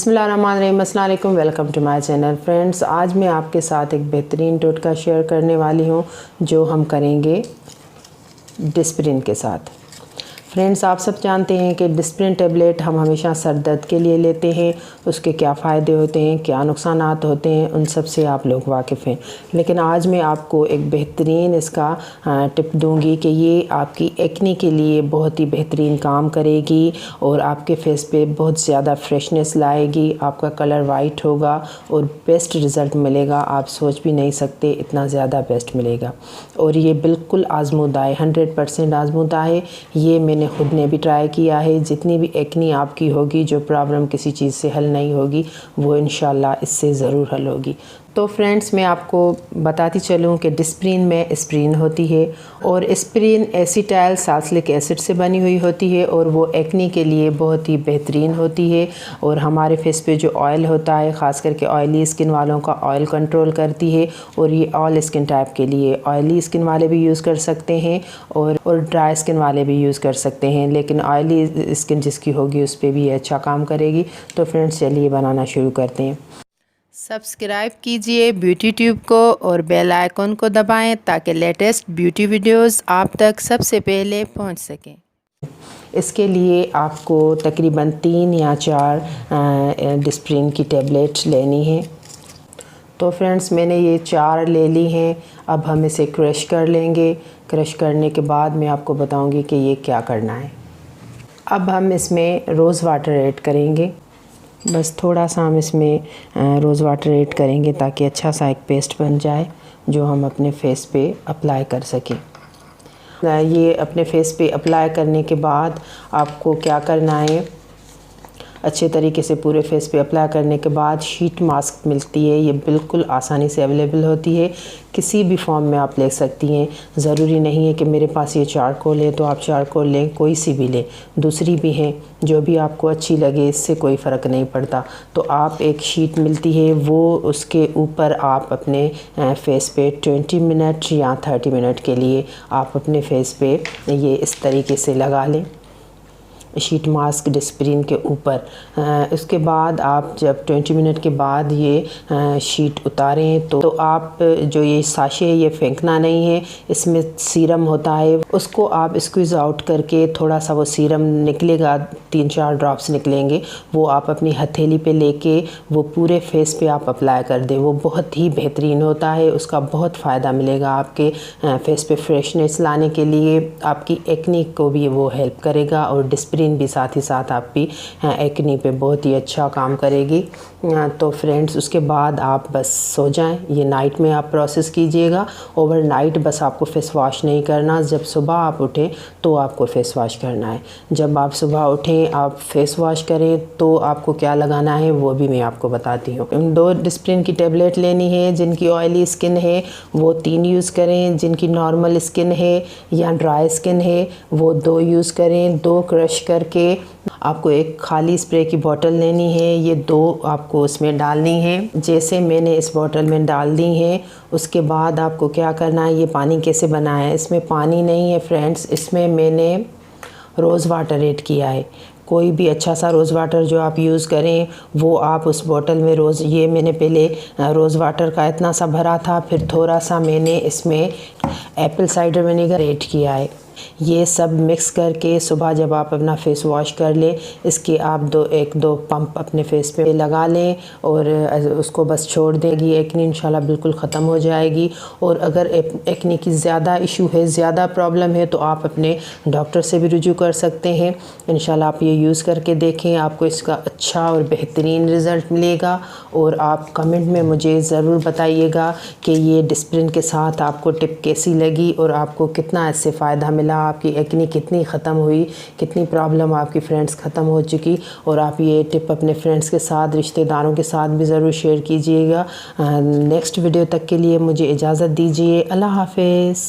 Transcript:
बिस्मिल्लाहिर्रहमानिर्रहीम, अस्सलाम वालेकुम, welcome to my channel. Friends, आज मैं आपके साथ एक बेहतरीन टोटका शेयर करने वाली हूँ जो हम करेंगे डिस्प्रिन के साथ। फ्रेंड्स, आप सब जानते हैं कि डिस्प्रिन टेबलेट हम हमेशा सर दर्द के लिए लेते हैं। उसके क्या फ़ायदे होते हैं, क्या नुकसानात होते हैं, उन सब से आप लोग वाकिफ़ हैं। लेकिन आज मैं आपको एक बेहतरीन इसका टिप दूंगी कि ये आपकी एक्ने के लिए बहुत ही बेहतरीन काम करेगी और आपके फेस पे बहुत ज़्यादा फ्रेशनेस लाएगी। आपका कलर वाइट होगा और बेस्ट रिज़ल्ट मिलेगा। आप सोच भी नहीं सकते इतना ज़्यादा बेस्ट मिलेगा। और ये बिल्कुल आज़मूदा है, 100% आज़मूदा है। ये मैंने खुद ने भी ट्राई किया है। जितनी भी एक्ने आपकी होगी, जो प्रॉब्लम किसी चीज़ से हल नहीं होगी, वो इंशाल्लाह इससे ज़रूर हल होगी। तो फ्रेंड्स, मैं आपको बताती चलूँ कि डिस्प्रिन में एस्प्रिन होती है और एस्प्रिन एसिटाइल सैलिसिलिक एसिड से बनी हुई होती है और वो एक्ने के लिए बहुत ही बेहतरीन होती है। और हमारे फेस पे जो ऑयल होता है, ख़ास करके ऑयली स्किन वालों का ऑयल कंट्रोल करती है। और ये ऑल स्किन टाइप के लिए, ऑयली स्किन वाले भी यूज़ कर सकते हैं और ड्राई स्किन वाले भी यूज़ कर सकते हैं, लेकिन ऑयली स्किन जिसकी होगी उस पर भी ये अच्छा काम करेगी। तो फ्रेंड्स, चलिए बनाना शुरू करते हैं। सब्सक्राइब कीजिए ब्यूटी ट्यूब को और बेल आइकन को दबाएं ताकि लेटेस्ट ब्यूटी वीडियोस आप तक सबसे पहले पहुंच सकें। इसके लिए आपको तकरीबन 3 या 4 डिस्प्रिन की टेबलेट लेनी है। तो फ्रेंड्स, मैंने ये 4 ले ली हैं। अब हम इसे क्रश कर लेंगे। क्रश करने के बाद मैं आपको बताऊंगी कि ये क्या करना है। अब हम इसमें रोज़ वाटर ऐड करेंगे। बस थोड़ा सा हम इसमें रोज़ वाटर ऐड करेंगे ताकि अच्छा सा एक पेस्ट बन जाए जो हम अपने फेस पे अप्लाई कर सकें। ये अपने फेस पे अप्लाई करने के बाद आपको क्या करना है, अच्छे तरीके से पूरे फेस पे अप्लाई करने के बाद शीट मास्क मिलती है। ये बिल्कुल आसानी से अवेलेबल होती है, किसी भी फॉर्म में आप ले सकती हैं। ज़रूरी नहीं है कि मेरे पास ये चारकोल है तो आप चारकोल लें, कोई सी भी लें। दूसरी भी हैं, जो भी आपको अच्छी लगे, इससे कोई फ़र्क नहीं पड़ता। तो आप एक शीट मिलती है, वो उसके ऊपर आप अपने फेस पे 20 मिनट या 30 मिनट के लिए आप अपने फेस पे ये इस तरीके से लगा लें, शीट मास्क डिस्प्रिन के ऊपर। उसके बाद आप जब 20 मिनट के बाद ये शीट उतारें तो आप जो ये साशे है ये फेंकना नहीं है। इसमें सीरम होता है, उसको आप स्क्वीज़ आउट करके थोड़ा सा वो सीरम निकलेगा, 3-4 ड्रॉप्स निकलेंगे, वो आप अपनी हथेली पे लेके वो पूरे फेस पे आप अप्लाई कर दें। वो बहुत ही बेहतरीन होता है, उसका बहुत फ़ायदा मिलेगा आपके फेस पे फ्रेशनेस लाने के लिए। आपकी एक्ने को भी वो हेल्प करेगा और डिस्प्रिन भी साथ ही साथ आपकी एक्ने पे बहुत ही अच्छा काम करेगी। तो फ्रेंड्स, उसके बाद आप बस सो जाएं। ये नाइट में आप प्रोसेस कीजिएगा। ओवरनाइट बस आपको फेस वॉश नहीं करना, जब सुबह आप उठें तो आपको फेस वॉश करना है। जब आप सुबह उठें आप फेस वॉश करें तो आपको क्या लगाना है वो भी मैं आपको बताती हूँ। 2 डिस्प्रिन की टेबलेट लेनी है। जिनकी ऑयली स्किन है वो 3 यूज़ करें, जिनकी नॉर्मल स्किन है या ड्राई स्किन है वो 2 यूज़ करें। 2 क्रश करके आपको एक खाली स्प्रे की बोतल लेनी है, ये 2 आपको उसमें डालनी है, जैसे मैंने इस बोतल में डाल दी है। उसके बाद आपको क्या करना है, ये पानी कैसे बना है, इसमें पानी नहीं है फ्रेंड्स, इसमें मैंने रोज़ वाटर ऐड किया है। कोई भी अच्छा सा रोज़ वाटर जो आप यूज़ करें वो आप उस बोतल में ये मैंने पहले रोज़ वाटर का इतना सा भरा था, फिर थोड़ा सा मैंने इसमें एप्पल साइडर विनेगर ऐड किया है। ये सब मिक्स करके सुबह जब आप अपना फेस वॉश कर लें, इसके आप 1-2 पंप अपने फेस पे लगा लें और उसको बस छोड़ देंगी। एक्ने इंशाल्लाह बिल्कुल ख़त्म हो जाएगी। और अगर एक्ने की ज़्यादा इशू है, ज़्यादा प्रॉब्लम है, तो आप अपने डॉक्टर से भी रुजू कर सकते हैं। इंशाल्लाह आप ये यूज़ करके देखें, आपको इसका अच्छा और बेहतरीन रिज़ल्ट मिलेगा। और आप कमेंट में मुझे ज़रूर बताइएगा कि ये डिस्प्रिन के साथ आपको टिप कैसी लगी और आपको कितना इससे फ़ायदा मिला, आपकी एक्ने कितनी ख़त्म हुई, कितनी प्रॉब्लम आपकी फ्रेंड्स ख़त्म हो चुकी। और आप ये टिप अपने फ्रेंड्स के साथ, रिश्तेदारों के साथ भी ज़रूर शेयर कीजिएगा। नेक्स्ट वीडियो तक के लिए मुझे इजाज़त दीजिए। अल्लाह हाफ़िज़।